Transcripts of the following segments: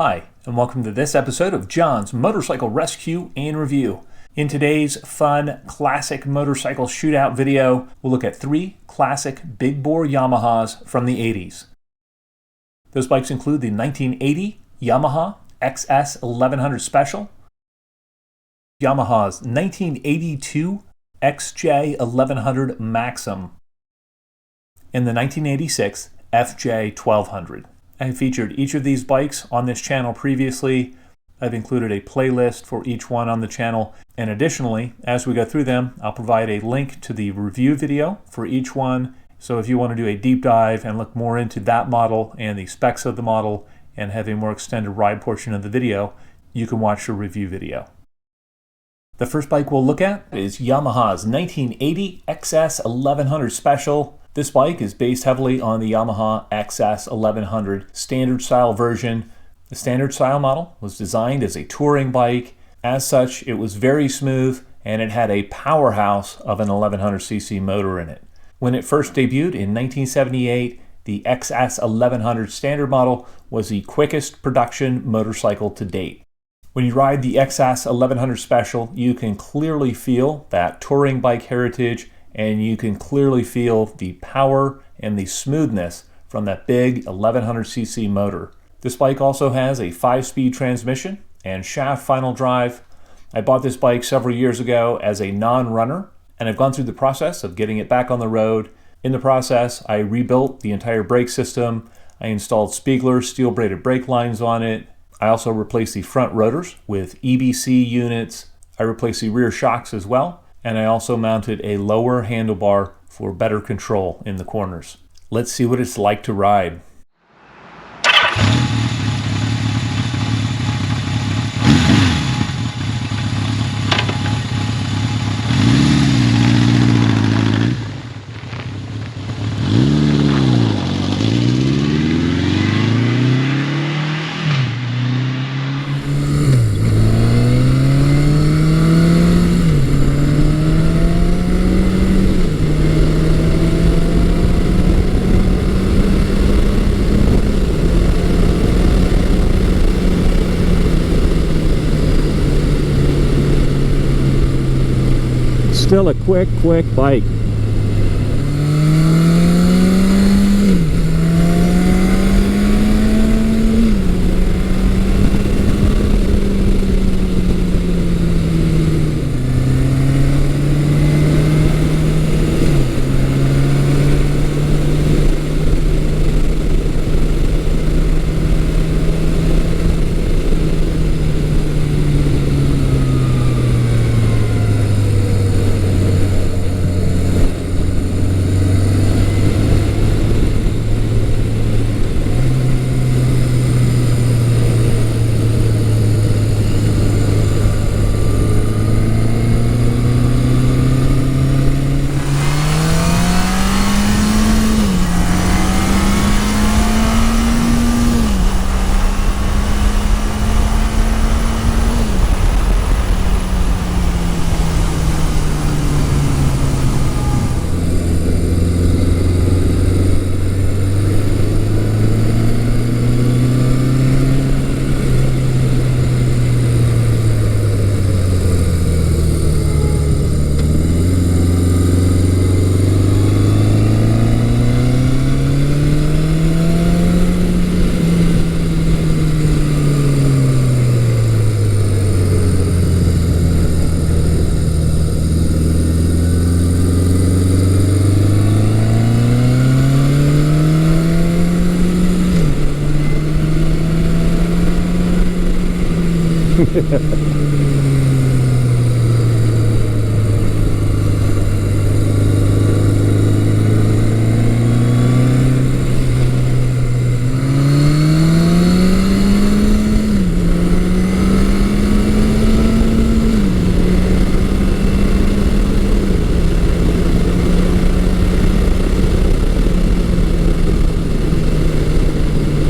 Hi, and welcome to this episode of John's Motorcycle Rescue and Review. In today's fun, classic motorcycle shootout video, we'll look at 3 classic big bore Yamahas from the 80s. Those bikes include the 1980 Yamaha XS1100 Special, Yamaha's 1982 XJ1100 Maxim, and the 1986 FJ1200. I have featured each of these bikes on this channel previously. I've included a playlist for each one on the channel, and additionally, as we go through them, I'll provide a link to the review video for each one. So if you want to do a deep dive and look more into that model and the specs of the model and have a more extended ride portion of the video, you can watch the review video. The first bike we'll look at is Yamaha's 1980 XS1100 Special. This bike is based heavily on the Yamaha XS1100 standard style version. The standard style model was designed as a touring bike. As such, it was very smooth and it had a powerhouse of an 1100cc motor in it. When it first debuted in 1978, the XS1100 standard model was the quickest production motorcycle to date. When you ride the XS1100 Special, you can clearly feel that touring bike heritage, and you can clearly feel the power and the smoothness from that big 1100cc motor. This bike also has a 5-speed transmission and shaft final drive. I bought this bike several years ago as a non-runner, and I've gone through the process of getting it back on the road. In the process, I rebuilt the entire brake system. I installed Spiegler steel braided brake lines on it. I also replaced the front rotors with EBC units. I replaced the rear shocks as well. And I also mounted a lower handlebar for better control in the corners. Let's see what it's like to ride. Still a quick bike.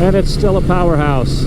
And it's still a powerhouse.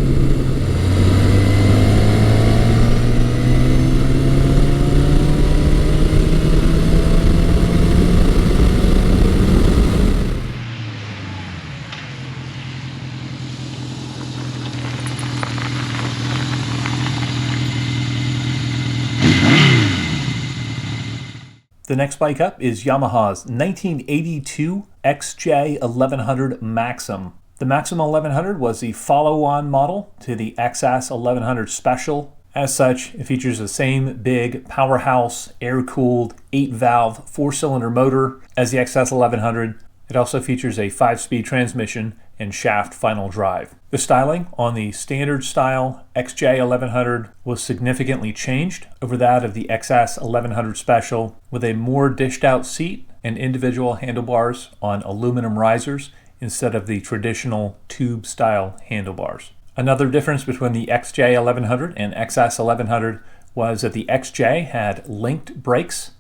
The next bike up is Yamaha's 1982 XJ1100 Maxim. The Maxim 1100 was the follow-on model to the XS1100 Special. As such, it features the same big powerhouse, air-cooled, 8-valve, 4-cylinder motor as the XS1100. It also features a 5-speed transmission and shaft final drive. The styling on the standard style XJ1100 was significantly changed over that of the XS1100 Special, with a more dished out seat and individual handlebars on aluminum risers instead of the traditional tube style handlebars. Another difference between the XJ1100 and XS1100 was that the XJ had linked brakes.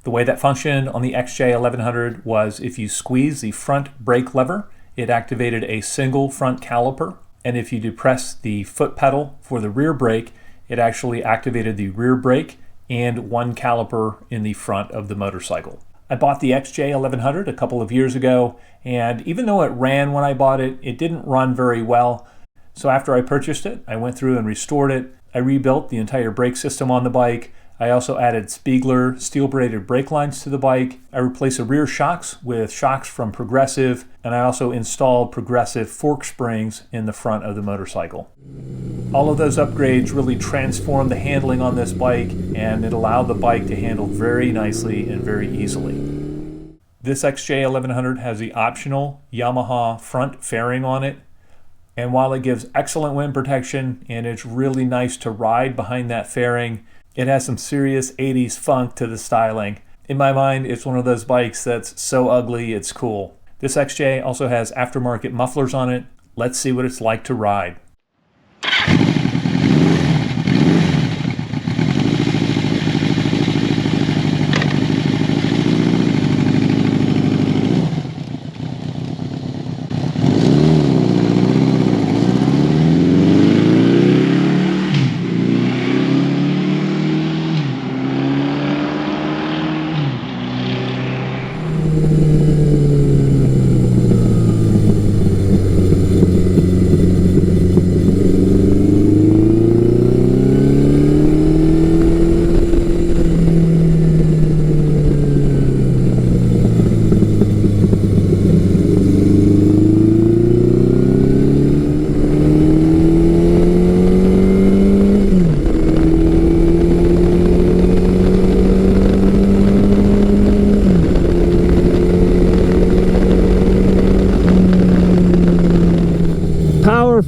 The way that functioned on the XJ1100 was if you squeeze the front brake lever, it activated a single front caliper, and if you depress the foot pedal for the rear brake, it actually activated the rear brake and one caliper in the front of the motorcycle. I bought the XJ1100 a couple of years ago, and even though it ran when I bought it, it didn't run very well. So after I purchased it, I went through and restored it. I rebuilt the entire brake system on the bike. I also added Spiegler steel braided brake lines to the bike. I replaced the rear shocks with shocks from Progressive, and I also installed Progressive fork springs in the front of the motorcycle. All of those upgrades really transformed the handling on this bike, and it allowed the bike to handle very nicely and very easily. This XJ1100 has the optional Yamaha front fairing on it, and while it gives excellent wind protection and it's really nice to ride behind that fairing, it has some serious 80s funk to the styling. In my mind, it's one of those bikes that's so ugly it's cool. This XJ also has aftermarket mufflers on it. Let's see what it's like to ride.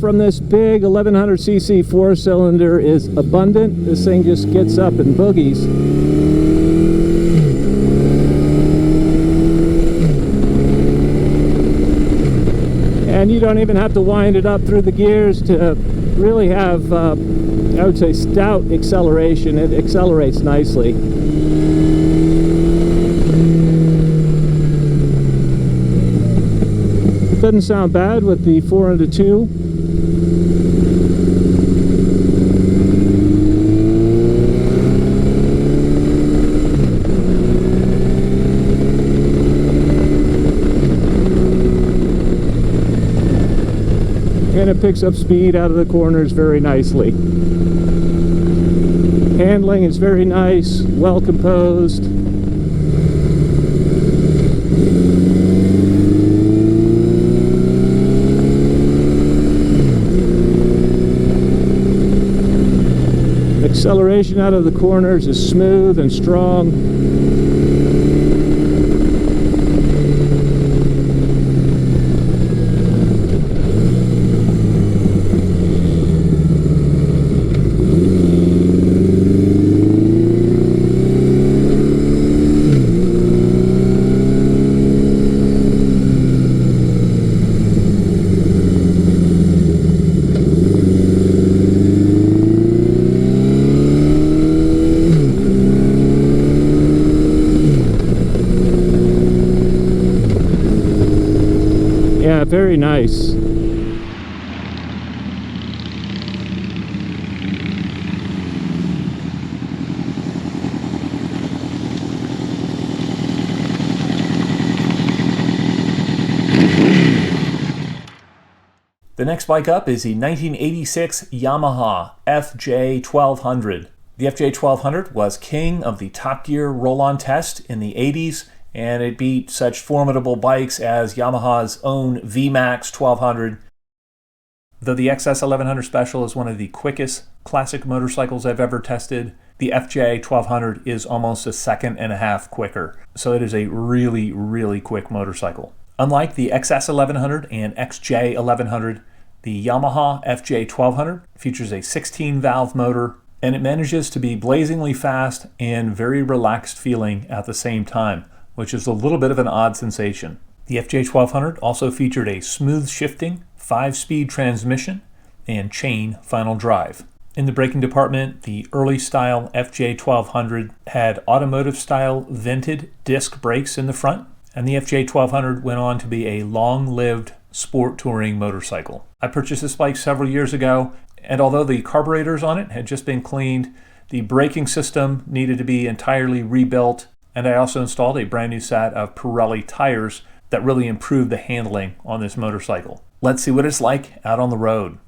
From this big 1100cc 4-cylinder is abundant. This thing just gets up and boogies. And you don't even have to wind it up through the gears to really have, I would say, stout acceleration. It accelerates nicely. Doesn't sound bad with the 4-into-2. And it picks up speed out of the corners very nicely. Handling is very nice, well composed. Acceleration out of the corners is smooth and strong. Yeah, very nice. The next bike up is the 1986 Yamaha FJ1200. The FJ1200 was king of the Top Gear roll-on test in the 80s, and it beat such formidable bikes as Yamaha's own V-Max 1200. Though the XS1100 Special is one of the quickest classic motorcycles I've ever tested, the FJ1200 is almost a second and a half quicker. So it is a really, really quick motorcycle. Unlike the XS1100 and XJ1100, the Yamaha FJ1200 features a 16-valve motor, and it manages to be blazingly fast and very relaxed feeling at the same time, which is a little bit of an odd sensation. The FJ1200 also featured a smooth shifting 5-speed transmission and chain final drive. In the braking department, the early style FJ1200 had automotive style vented disc brakes in the front, and the FJ1200 went on to be a long-lived sport touring motorcycle. I purchased this bike several years ago, and although the carburetors on it had just been cleaned, the braking system needed to be entirely rebuilt, and I also installed a brand new set of Pirelli tires that really improved the handling on this motorcycle. Let's see what it's like out on the road.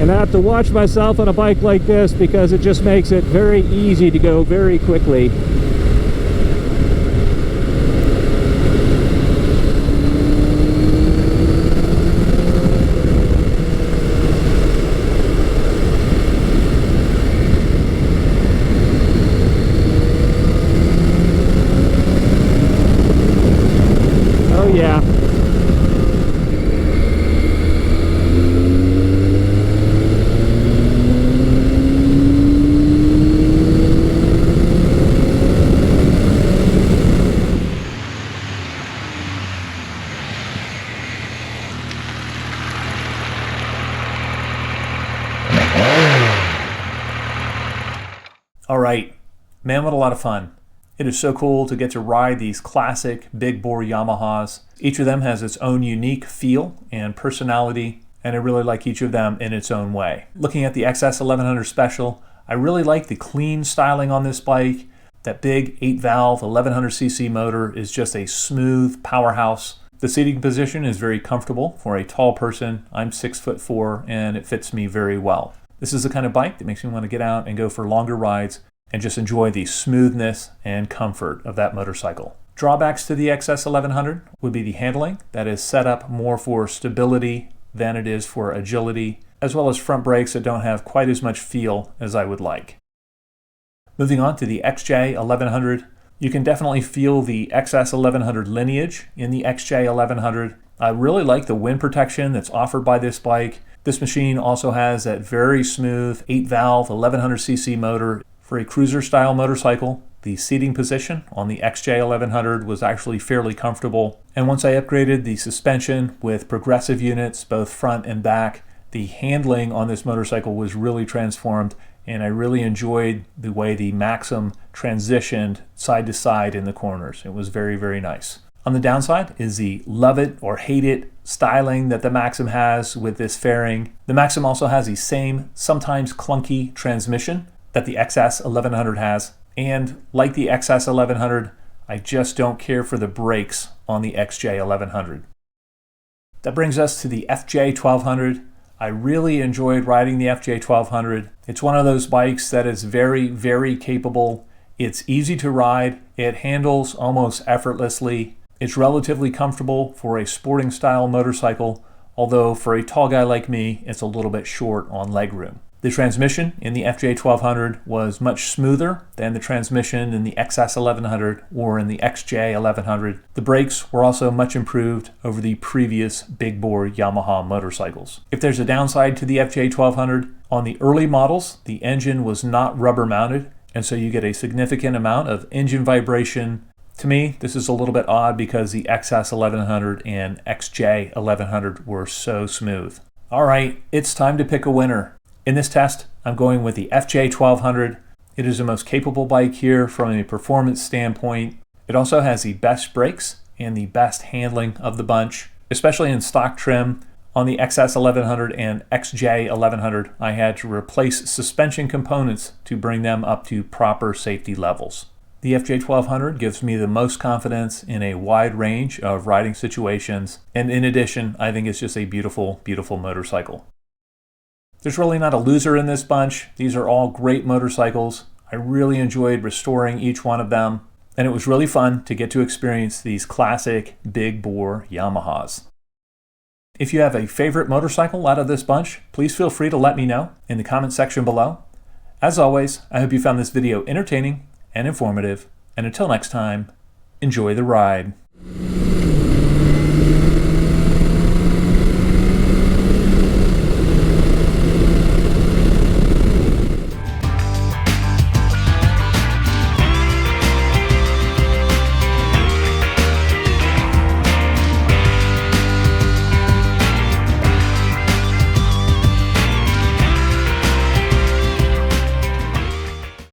And I have to watch myself on a bike like this because it just makes it very easy to go very quickly. Oh yeah. All right, man, what a lot of fun. It is so cool to get to ride these classic big bore Yamahas. Each of them has its own unique feel and personality, and I really like each of them in its own way. Looking at the XS1100 Special, I really like the clean styling on this bike. That big 8-valve 1100cc motor is just a smooth powerhouse. The seating position is very comfortable for a tall person. I'm 6'4", and it fits me very well. This is the kind of bike that makes me want to get out and go for longer rides and just enjoy the smoothness and comfort of that motorcycle. Drawbacks to the XS1100 would be the handling that is set up more for stability than it is for agility, as well as front brakes that don't have quite as much feel as I would like. Moving on to the XJ1100, you can definitely feel the XS1100 lineage in the XJ1100. I really like the wind protection that's offered by this bike. This machine also has that very smooth 8-valve 1100cc motor. For a cruiser-style motorcycle, the seating position on the XJ1100 was actually fairly comfortable. And once I upgraded the suspension with progressive units, both front and back, the handling on this motorcycle was really transformed, and I really enjoyed the way the Maxim transitioned side to side in the corners. It was very, very nice. On the downside is the love it or hate it styling that the Maxim has with this fairing. The Maxim also has the same, sometimes clunky transmission that the XS1100 has. And like the XS1100, I just don't care for the brakes on the XJ1100. That brings us to the FJ1200. I really enjoyed riding the FJ1200. It's one of those bikes that is very, very capable. It's easy to ride. It handles almost effortlessly. It's relatively comfortable for a sporting style motorcycle, although for a tall guy like me, it's a little bit short on legroom. The transmission in the FJ1200 was much smoother than the transmission in the XS1100 or in the XJ1100. The brakes were also much improved over the previous big bore Yamaha motorcycles. If there's a downside to the FJ1200, on the early models, the engine was not rubber mounted, and so you get a significant amount of engine vibration. To me, this is a little bit odd because the XS1100 and XJ1100 were so smooth. All right, it's time to pick a winner. In this test, I'm going with the FJ1200. It is the most capable bike here from a performance standpoint. It also has the best brakes and the best handling of the bunch, especially in stock trim. On the XS1100 and XJ1100, I had to replace suspension components to bring them up to proper safety levels. The FJ1200 gives me the most confidence in a wide range of riding situations, and in addition, I think it's just a beautiful, beautiful motorcycle. There's really not a loser in this bunch. These are all great motorcycles. I really enjoyed restoring each one of them, and it was really fun to get to experience these classic big bore Yamahas. If you have a favorite motorcycle out of this bunch, please feel free to let me know in the comment section below. As always, I hope you found this video entertaining and informative, and until next time, enjoy the ride.